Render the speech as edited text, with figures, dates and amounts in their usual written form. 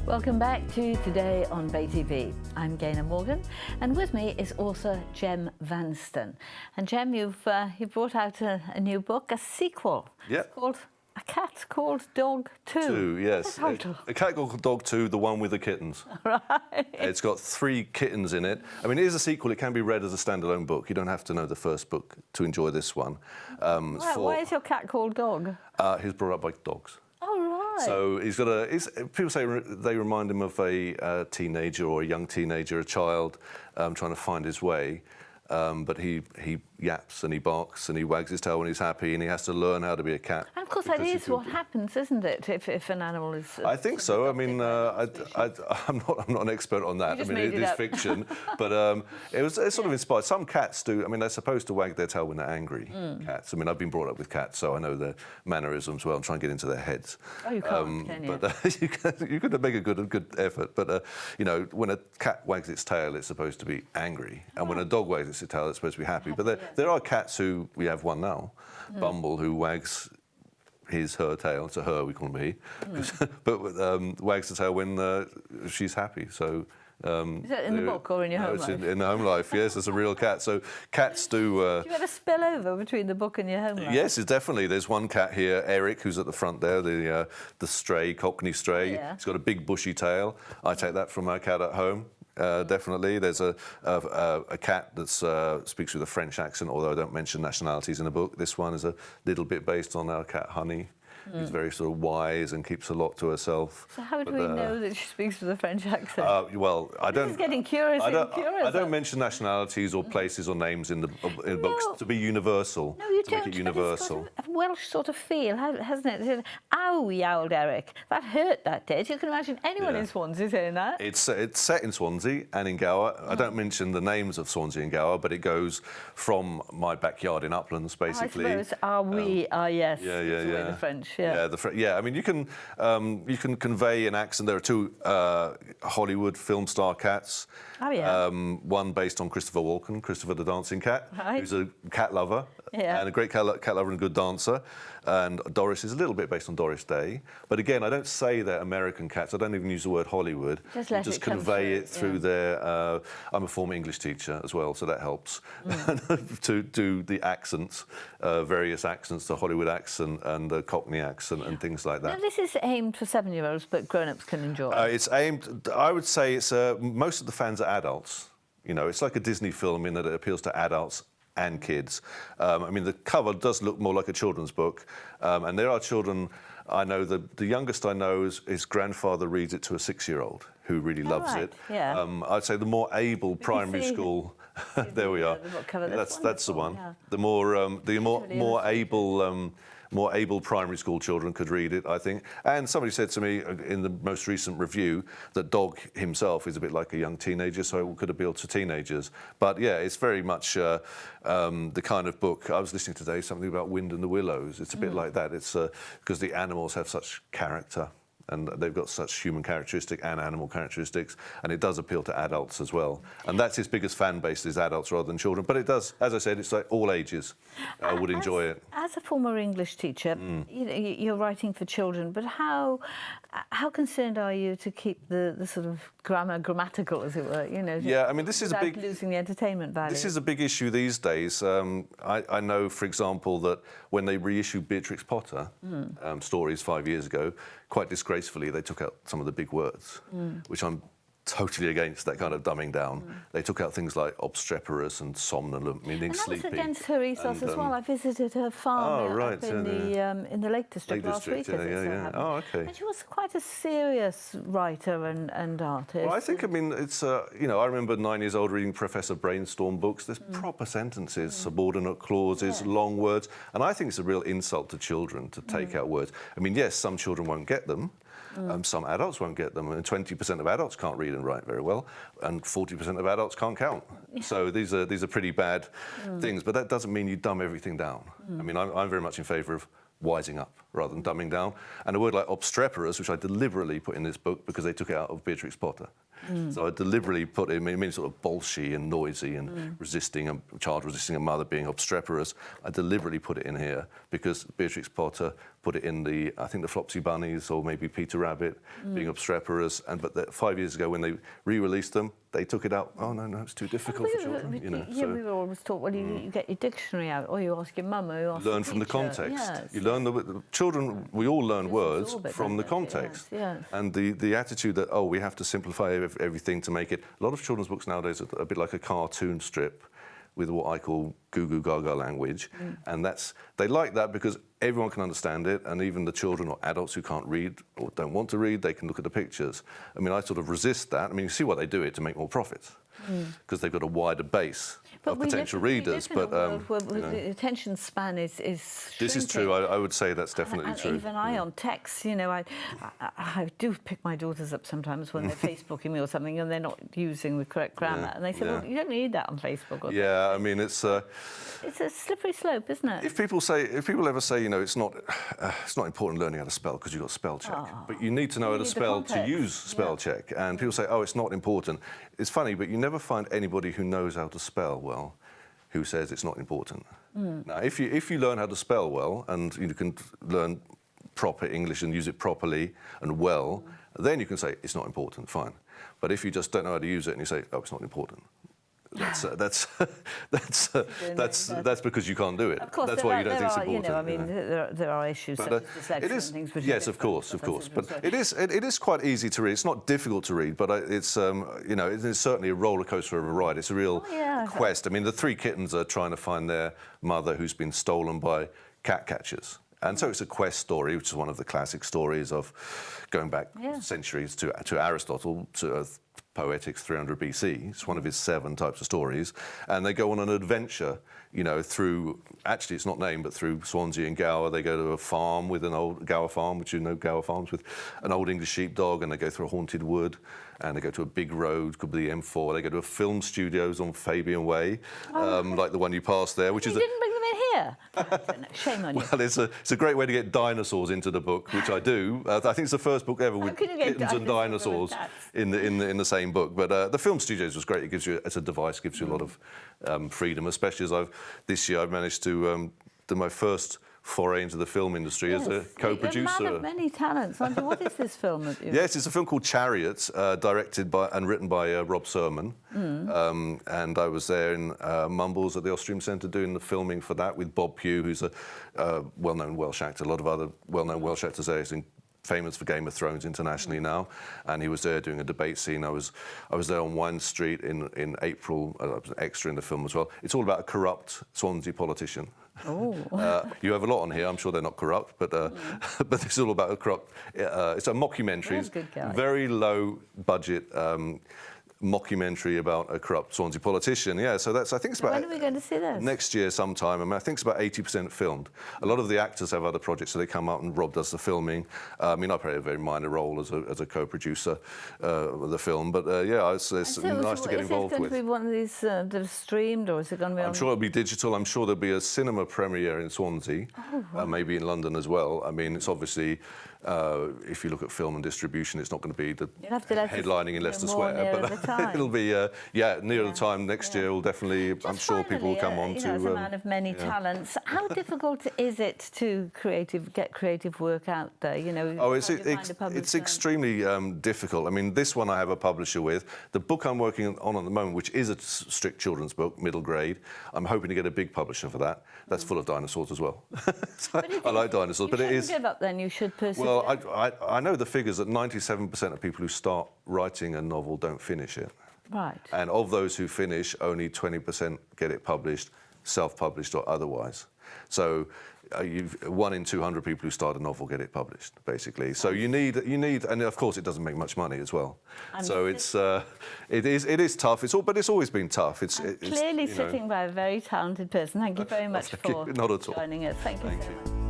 Welcome back to Today on Bay TV. I'm Gaynor Morgan, and with me is author Jem Vanstone. And Jem, you've brought out a new book, a sequel. Yeah. It's called A Cat Called Dog 2. Yes. A Cat Called Dog 2, the one with the kittens. Right. It's got 3 kittens in it. I mean, it is a sequel. It can be read as a standalone book. You don't have to know the first book to enjoy this one. Why is your cat called Dog? He's brought up by dogs. Oh, right. So he's got people say they remind him of a teenager or a young teenager, a child trying to find his way. But he yaps and he barks and he wags his tail when he's happy, and he has to learn how to be a cat. And of course, that is what happens, isn't it? If an animal is. I think so. I mean, I'm not an expert on that. I mean, it is fiction, but it's sort of inspired. Some cats do. I mean, they're supposed to wag their tail when they're angry. Cats. I mean, I've been brought up with cats, so I know their mannerisms well and try and get into their heads. Oh, you can't, can you? But you could make a good effort. But you know, when a cat wags its tail, it's supposed to be angry, and when a dog wags its tail, it's supposed to be happy. But there are cats who, we have one now, Bumble, who wags her tail. It's a her, we call him he. But wags the tail when she's happy. So is that in the book or in your home life? It's in home life, yes. It's a real cat. So cats do... do you ever spill over between the book and your home life? Yes, it's definitely. There's one cat here, Eric, who's at the front there, the stray, Cockney stray. Yeah. He's got a big bushy tail. I take that from our cat at home. Definitely. There's a cat that speaks with a French accent, although I don't mention nationalities in the book. This one is a little bit based on our cat Honey. She's very sort of wise and keeps a lot to herself. So how do we know that she speaks with a French accent? Well, I don't. This is getting curious. I don't mention nationalities or places or names in the books to be universal. No, you to don't. Make it universal. It's got a Welsh sort of feel, hasn't it? It says, "Ow!" yowled Eric. That hurt. That did. You can imagine anyone in Swansea saying that. It's set in Swansea and in Gower. I don't mention the names of Swansea and Gower, but it goes from my backyard in Uplands, basically. I suppose. Yes. Yeah. The French. Yeah, I mean, you can convey an accent. There are 2 Hollywood film star cats. Oh, yeah. One based on Christopher Walken, Christopher the Dancing Cat, who's a cat lover and a great cat lover and a good dancer. And Doris is a little bit based on Doris Day. But again, I don't say they're American cats. I don't even use the word Hollywood. Just convey it through their... I'm a former English teacher as well, so that helps. to do the accents, various accents, the Hollywood accent and the Cockney accent and things like that. Now, this is aimed for 7-year-olds, but grown-ups can enjoy. It's aimed... I would say it's... most of the fans are adults. You know, it's like a Disney film in that it appeals to adults and kids. I mean, the cover does look more like a children's book, and there are children. I know the youngest I know his grandfather reads it to a 6-year-old who really loves it. Yeah. I'd say the more able primary school. There we are. That's the one. Yeah. The more able primary school children could read it, I think. And somebody said to me in the most recent review that Dog himself is a bit like a young teenager, so it could appeal to teenagers. But yeah, it's very much the kind of book. I was listening today something about Wind and the Willows. It's a bit like that. It's because the animals have such character. And they've got such human characteristics and animal characteristics, and it does appeal to adults as well. And that's his biggest fan base, is adults rather than children. But it does, as I said, it's like all ages would enjoy it. As a former English teacher, you're writing for children, but how concerned are you to keep the sort of grammatical, as it were? You know, yeah, I mean, this is without losing the entertainment value. This is a big issue these days. I know, for example, that when they reissued Beatrix Potter stories 5 years ago, quite disgracefully, they took out some of the big words, which I'm totally against, that kind of dumbing down. They took out things like obstreperous and somnolent, meaning sleepy. And that was against her ethos as well. I visited her farm up in the Lake District last week. Oh, okay. And she was quite a serious writer and artist. Well, I think, I mean, it's, you know, I remember 9 years old reading Professor Brainstorm books. There's proper sentences, subordinate clauses, long words. And I think it's a real insult to children to take out words. I mean, yes, some children won't get them. Some adults won't get them, and 20% of adults can't read and write very well, and 40% of adults can't count. So these are pretty bad things, but that doesn't mean you dumb everything down. I mean, I'm very much in favour of wising up. rather than dumbing down. And a word like obstreperous, which I deliberately put in this book because they took it out of Beatrix Potter. So I deliberately put it, it means sort of bolshy and noisy and resisting, a child resisting a mother, being obstreperous. I deliberately put it in here because Beatrix Potter put it in I think the Flopsy Bunnies or maybe Peter Rabbit, being obstreperous. But 5 years ago when they re-released them, they took it out. Oh, no, it's too difficult for children. We were always taught, well, you get your dictionary out, or you ask your mum, or you ask learn the from the teacher. context. Yes. You learn the children. We all learn words from the context. Yes. And the attitude that we have to simplify everything to make it. A lot of children's books nowadays are a bit like a cartoon strip with what I call goo.gl language, and they like that because everyone can understand it, and even the children or adults who can't read or don't want to read, they can look at the pictures. I mean, I sort of resist that. I mean, you see why they do it, to make more profits, because they've got a wider base of potential readers. But the attention span is shrinking. This is true. I would say that's definitely true. Even I on text, I do pick my daughters up sometimes when they're Facebooking me or something and they're not using the correct grammar, and they say, "Well, you don't need that on Facebook." Or I mean, it's a slippery slope, isn't it? If people ever say, it's not important learning how to spell because you've got spell check, but you need to know how to spell to use spell check, and people say, "Oh, it's not important." It's funny, but you never find anybody who knows how to spell well who says it's not important. Now, if you learn how to spell well and you can learn proper English and use it properly and well, then you can say it's not important. Fine. But if you just don't know how to use it and you say, "Oh, it's not important," that's because you can't do it. Of course, that's why you don't think it's important. There are issues such as dyslexia and things. Yes, of course. But it is quite easy to read. It's not difficult to read, but it's it is certainly a roller coaster of a ride. It's a real quest. I mean, the three kittens are trying to find their mother who's been stolen by cat catchers. And so it's a quest story, which is one of the classic stories of going back centuries to Aristotle, to Poetics 300 BC. It's one of his 7 types of stories. And they go on an adventure, through, actually it's not named, but through Swansea and Gower. They go to a farm with an old Gower farm, which Gower farms, with an old English sheepdog, and they go through a haunted wood, and they go to a big road, could be the M4. They go to a film studios on Fabian Way, like the one you passed there, which is didn't bring them in here. Shame on you. Well, it's a great way to get dinosaurs into the book, which I do. I think it's the first book ever with kittens and dinosaurs in the same book. But the film studios was great. It gives you, as a device, gives you a lot of freedom. Especially as this year I've managed to do my first foray into the film industry as a co-producer. You're a man of many talents. What is this film that you... Yes, it's a film called Chariots, directed by and written by Rob Sermon. And I was there in Mumbles at the Austrian Centre doing the filming for that with Bob Pugh, who's a well-known Welsh actor. A lot of other well-known Welsh actors there. He's famous for Game of Thrones internationally now, and he was there doing a debate scene. I was there on Wine Street in April. I was an extra in the film as well. It's all about a corrupt Swansea politician. Oh. You have a lot on here. I'm sure they're not corrupt, but it's all about a corrupt. It's a mockumentary. That's a good guy. Very low budget. Mockumentary about a corrupt Swansea politician. Yeah, so I think it's about... When are we going to see this? Next year sometime. I mean, I think it's about 80% filmed. A lot of the actors have other projects, so they come out and Rob does the filming. I mean, I play a very minor role as a co-producer of the film, but it's nice to get involved with. Is it going to be one of these that are streamed, or is it going to be on... I'm sure it'll be digital. I'm sure there'll be a cinema premiere in Swansea, maybe in London as well. I mean, it's obviously... if you look at film and distribution, it's not going to be the headlining in Leicester Square, but it'll be nearer the time next year. Will definitely. I'm sure people will come on to. As a man of many talents, how difficult is it to get creative work out there? It's extremely difficult. I mean, this one I have a publisher with. The book I'm working on at the moment, which is a strict children's book, middle grade, I'm hoping to get a big publisher for that. That's full of dinosaurs as well. I like dinosaurs, but it is. You shouldn't give up then. You should persevere. Well, I know the figures that 97% of people who start writing a novel don't finish it. Right. And of those who finish, only 20% get it published, self-published or otherwise. So 1 in 200 people who start a novel get it published, basically. So you need, and of course it doesn't make much money as well. So it is tough. But it's always been tough. It's clearly sitting by a very talented person. Thank you very much for Not at all. joining us. Thank you so much.